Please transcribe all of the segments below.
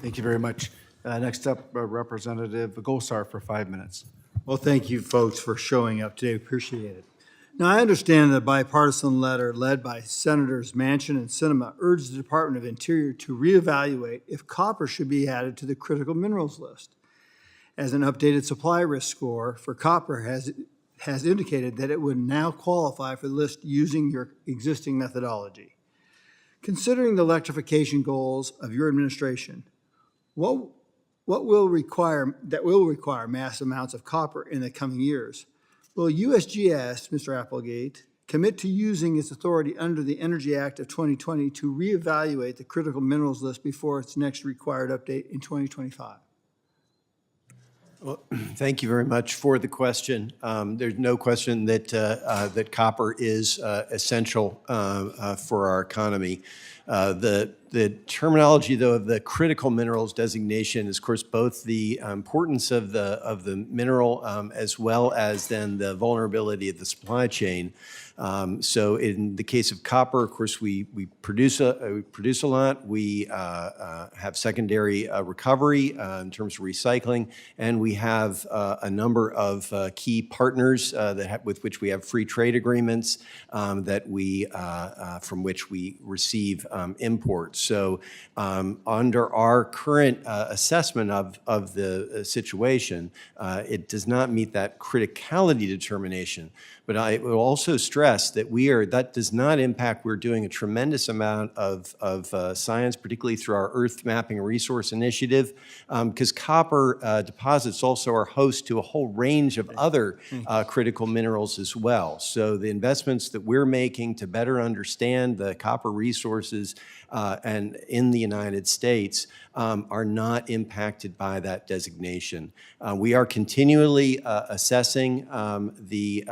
Thank you very much. Next up, Representative Gosar for 5 minutes. Well, thank you, folks, for showing up today. Appreciate it. Now, I understand the bipartisan letter led by Senators Manchin and Sinema urged the Department of Interior to reevaluate if copper should be added to the critical minerals list, as an updated supply risk score for copper has indicated that it would now qualify for the list using your existing methodology. Considering the electrification goals of your administration, what will require mass amounts of copper in the coming years? Will USGS, Mr. Applegate, commit to using its authority under the Energy Act of 2020 to reevaluate the critical minerals list before its next required update in 2025? Well, thank you very much for the question. There's no question that that copper is essential for our economy. The terminology, though, of the critical minerals designation is, of course, both the importance of the mineral as well as then the vulnerability of the supply chain. So in the case of copper, of course, we produce a lot. We have secondary recovery in terms of recycling, and we have a number of key partners with which we have free trade agreements that we from which we receive imports. So under our current assessment of the situation, it does not meet that criticality determination. But I will also stress that that does not impact. We're doing a tremendous amount of science, particularly through our Earth Mapping Resource Initiative, because copper deposits also are host to a whole range of other critical minerals as well. So the investments that we're making to better understand the copper resources and in the United States are not impacted by that designation. We are continually assessing the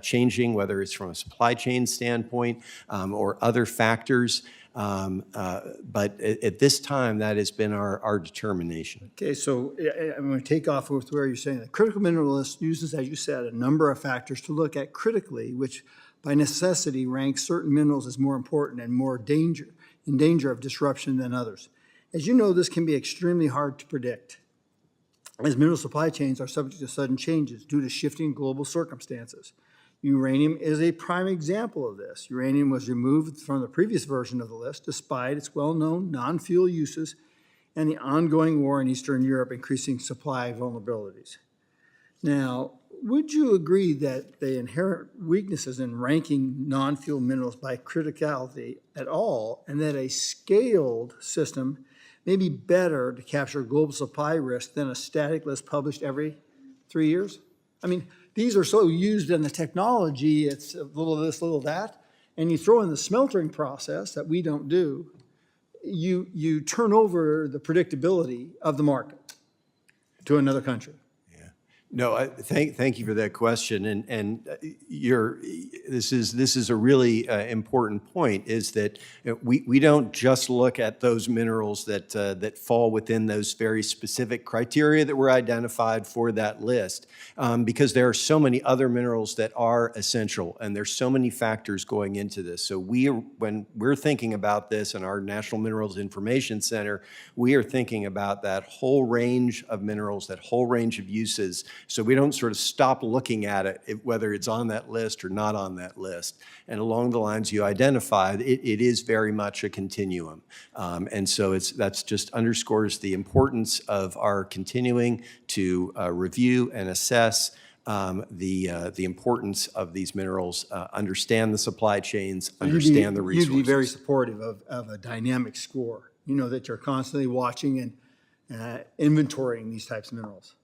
changing, whether it's from a supply chain standpoint or other factors. But at this time, that has been our determination. Okay, so I'm going to take off with where you're saying the critical mineral list uses, as you said, a number of factors to look at critically, which by necessity ranks certain minerals as more important and more in danger of disruption than others. As you know, this can be extremely hard to predict, as mineral supply chains are subject to sudden changes due to shifting global circumstances. Uranium is a prime example of this. Uranium was removed from the previous version of the list despite its well-known non-fuel uses and the ongoing war in Eastern Europe increasing supply vulnerabilities. Now, would you agree that the inherent weaknesses in ranking non-fuel minerals by criticality at all, and that a scaled system may be better to capture global supply risk than a static list published every 3 years? I mean, these are so used in the technology, it's a little this, little that, and you throw in the smeltering process that we don't do, you turn over the predictability of the market to another country. No, thank you for that question, and this is a really important point. Is that we don't just look at those minerals that fall within those very specific criteria that were identified for that list, because there are so many other minerals that are essential, and there's so many factors going into this. So when we're thinking about this in our National Minerals Information Center, we are thinking about that whole range of minerals, that whole range of uses. So we don't sort of stop looking at it, whether it's on that list or not on that list. And along the lines you identified, it is very much a continuum. And so that's just underscores the importance of our continuing to review and assess the importance of these minerals, understand the supply chains, understand the resources. You'd be very supportive of a dynamic score, you know, that you're constantly watching and inventorying these types of minerals.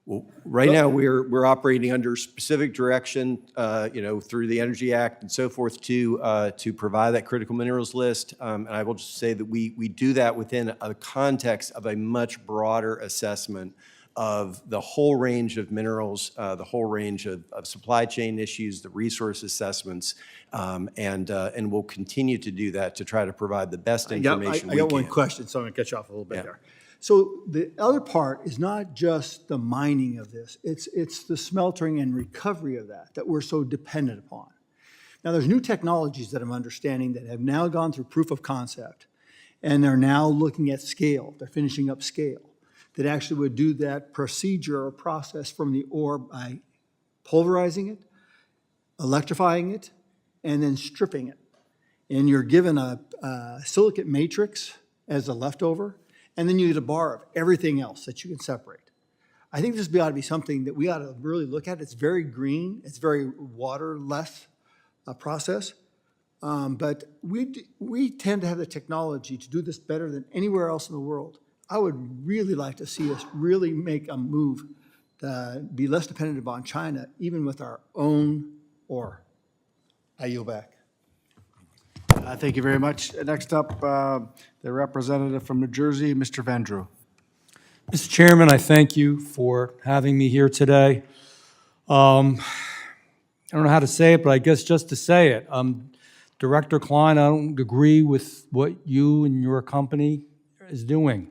Well, right now we're operating under specific direction, through the Energy Act and so forth to provide that critical minerals list. And I will just say that we do that within a context of a much broader assessment of the whole range of minerals, the whole range of supply chain issues, the resource assessments, and we'll continue to do that to try to provide the best information we can. I got one question, so I'm going to cut you off a little bit there. So the other part is not just the mining of this, it's the smeltering and recovery of that we're so dependent upon. Now there's new technologies that I'm understanding that have now gone through proof of concept, And they're now looking at scale. They're finishing up scale that actually would do that procedure or process from the ore by pulverizing it, electrifying it, and then stripping it. And you're given a silicate matrix as a leftover, and then you get a bar of everything else that you can separate. I think this ought to be something that we ought to really look at. It's very green. It's very water-less process. But we tend to have the technology to do this better than anywhere else in the world. I would really like to see us really make a move to be less dependent upon China, even with our own ore. I yield back. Thank you very much. Next up, the representative from New Jersey, Mr. Vandrew. Mr. Chairman, I thank you for having me here today. I don't know how to say it, but I guess just to say it, Director Klein, I don't agree with what you and your company is doing.